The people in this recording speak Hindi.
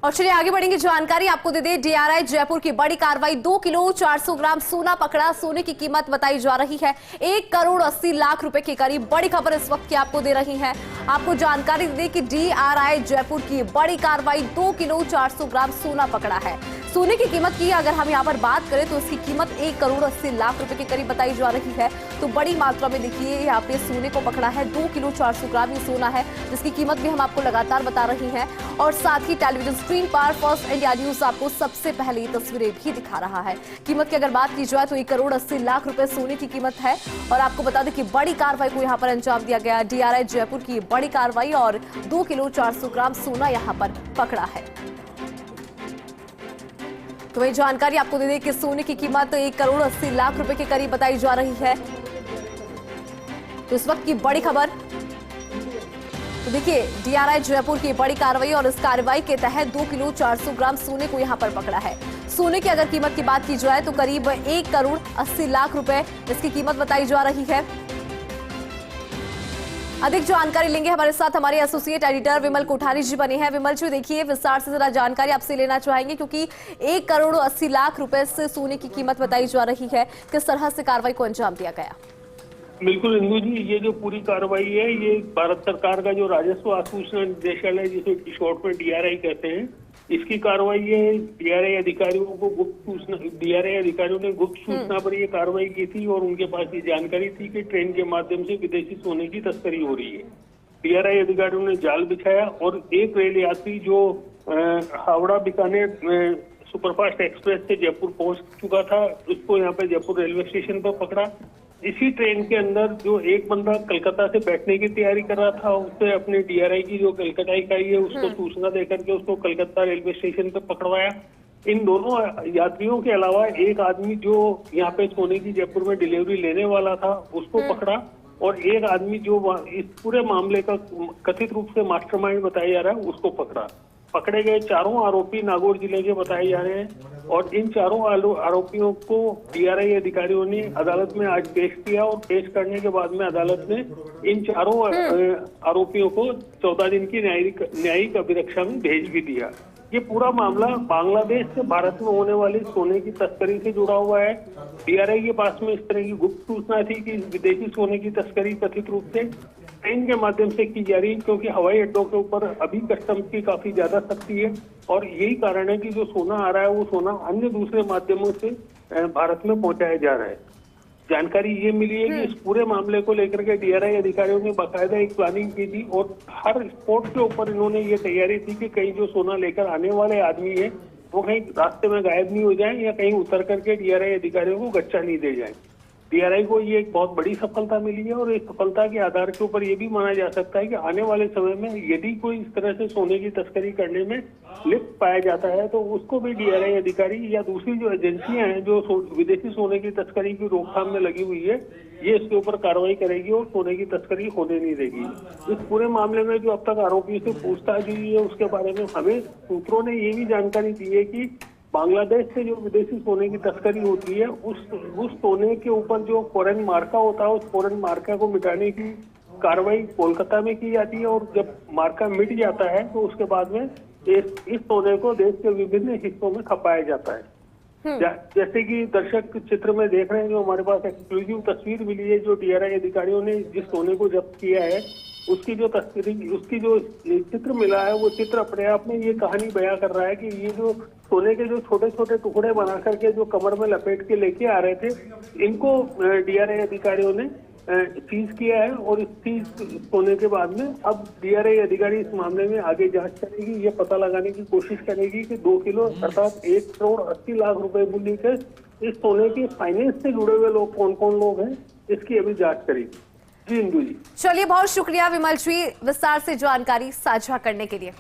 और चलिए आगे बढ़ेंगे। जानकारी आपको दे दें, डीआरआई जयपुर की बड़ी कार्रवाई, 2 किलो 400 ग्राम सोना पकड़ा। सोने की कीमत बताई जा रही है 1 करोड़ 80 लाख रुपए के करीब। बड़ी खबर इस वक्त की आपको दे रही है। आपको जानकारी दे दें कि डीआरआई जयपुर की बड़ी कार्रवाई, 2 किलो 400 ग्राम सोना पकड़ा है। सोने की कीमत की अगर हम यहाँ पर बात करें तो इसकी कीमत 1 करोड़ 80 लाख रुपए के करीब बताई जा रही है। तो बड़ी मात्रा में देखिए यहाँ पे सोने को पकड़ा है। 2 किलो 400 ग्राम ये सोना है, जिसकी कीमत भी हम आपको लगातार बता रही हैं। और साथ ही टेलीविजन स्क्रीन पर फर्स्ट इंडिया न्यूज आपको सबसे पहले ये तस्वीरें भी दिखा रहा है। कीमत की अगर बात की जाए तो 1 करोड़ 80 लाख रुपए सोने की कीमत है। और आपको बता दें कि बड़ी कार्रवाई को यहाँ पर अंजाम दिया गया। डीआरआई जयपुर की बड़ी कार्रवाई और 2 किलो 400 ग्राम सोना यहाँ पर पकड़ा है। तो वही जानकारी आपको दे दें कि सोने की कीमत 1 करोड़ 80 लाख रुपए के करीब बताई जा रही है। तो इस वक्त की बड़ी खबर, तो देखिए डीआरआई जयपुर की बड़ी कार्रवाई और इस कार्रवाई के तहत 2 किलो 400 ग्राम सोने को यहां पर पकड़ा है। सोने की अगर कीमत की बात की जाए तो करीब 1 करोड़ 80 लाख रुपए इसकी कीमत बताई जा रही है। अधिक जानकारी लेंगे, हमारे साथ हमारे एसोसिएट एडिटर विमल कोठारी जी बने हैं। विमल जी, देखिए विस्तार से जरा जानकारी आपसे लेना चाहेंगे, क्योंकि 1 करोड़ 80 लाख रुपए से सोने की कीमत बताई जा रही है। किस तरह से कार्रवाई को अंजाम दिया गया? बिल्कुल इंदु जी, ये जो पूरी कार्रवाई है ये भारत सरकार का जो राजस्व आसूचना निदेशालय, जिसे शॉर्ट में डीआरआई कहते हैं, इसकी कार्रवाई है। डीआरआई अधिकारियों को डीआरआई अधिकारियों ने गुप्त सूचना पर ये कार्रवाई की थी और उनके पास ये जानकारी थी कि ट्रेन के माध्यम से विदेशी सोने की तस्करी हो रही है। डीआरआई अधिकारियों ने जाल बिछाया और एक रेल यात्री जो हावड़ा बीकानेर सुपरफास्ट एक्सप्रेस से जयपुर पहुंच चुका था, उसको यहाँ पे जयपुर रेलवे स्टेशन पर पकड़ा। इसी ट्रेन के अंदर जो एक बंदा कलकत्ता से बैठने की तैयारी कर रहा था, उससे अपने डीआरआई की जो कलकत्ता इकाई है उसको सूचना देकर के उसको कलकत्ता रेलवे स्टेशन पर पकड़वाया। इन दोनों यात्रियों के अलावा एक आदमी जो यहाँ पे सोने की जयपुर में डिलीवरी लेने वाला था उसको पकड़ा, और एक आदमी जो इस पूरे मामले का कथित रूप से मास्टरमाइंड बताया जा रहा है उसको पकड़ा। पकड़े गए चारों आरोपी नागौर जिले के बताए जा रहे हैं और इन चारों आरोपियों को डीआरआई अधिकारियों ने अदालत में आज पेश किया और पेश करने के बाद में अदालत ने इन चारों आरोपियों को 14 दिन की न्यायिक अभिरक्षा में भेज भी दिया। ये पूरा मामला बांग्लादेश से भारत में होने वाली सोने की तस्करी से जुड़ा हुआ है। डीआरआई के पास में इस तरह की गुप्त सूचना थी कि विदेशी सोने की तस्करी कथित रूप से ट्रेन के माध्यम से की जा रही है, क्योंकि हवाई अड्डों के ऊपर अभी कस्टम्स की काफी ज्यादा सख्ती है और यही कारण है कि जो सोना आ रहा है वो सोना अन्य दूसरे माध्यमों से भारत में पहुंचाया जा रहा है। जानकारी ये मिली है कि इस पूरे मामले को लेकर के डीआरआई अधिकारियों ने बाकायदा एक प्लानिंग की थी और हर स्पॉट के ऊपर इन्होंने ये तैयारी थी कि कहीं जो सोना लेकर आने वाले आदमी है वो कहीं रास्ते में गायब नहीं हो जाए या कहीं उतर करके डीआरआई अधिकारियों को गच्चा नहीं दे जाए। डीआरआई को ये एक बहुत बड़ी सफलता मिली है और इस सफलता के आधार के ऊपर ये भी माना जा सकता है कि आने वाले समय में यदि कोई इस तरह से सोने की तस्करी करने में लिप्त पाया जाता है तो उसको भी डीआरआई अधिकारी या दूसरी जो एजेंसियां हैं जो विदेशी सोने की तस्करी की रोकथाम में लगी हुई है, ये इसके ऊपर कार्रवाई करेगी और सोने की तस्करी होने नहीं देगी। इस पूरे मामले में जो अब तक आरोपियों से पूछताछ हुई है उसके बारे में हमें सूत्रों ने ये भी जानकारी दी है कि बांग्लादेश से जो विदेशी सोने की तस्करी होती है उस सोने के ऊपर जो फॉरेन मार्का होता है उस फॉरेन मार्का को मिटाने की कार्रवाई कोलकाता में की जाती है और जब मार्का मिट जाता है तो उसके बाद में इस सोने को देश के विभिन्न हिस्सों में खपाया जाता है। जैसे कि दर्शक चित्र में देख रहे हैं, जो हमारे पास एक्सक्लूसिव तस्वीर मिली है, जो डीआरआई अधिकारियों ने जिस सोने को जब्त किया है उसकी जो तस्वीर, उसकी जो चित्र मिला है वो चित्र अपने आप में ये कहानी बयां कर रहा है कि ये जो सोने के जो छोटे छोटे टुकड़े बना करके जो कमर में लपेट के लेके आ रहे थे, इनको डीआरआई अधिकारियों ने सीज किया है और इस सीज होने के बाद में अब डीआरआई अधिकारी इस मामले में आगे जांच करेगी, ये पता लगाने की कोशिश करेगी कि 2 किलो अर्थात 1 करोड़ 80 लाख रुपए मूल्य के इस सोने के फाइनेंस से जुड़े हुए लोग कौन कौन लोग हैं, इसकी अभी जांच करेगी। जी इंदु जी, चलिए बहुत शुक्रिया विमल जी विस्तार से जानकारी साझा करने के लिए।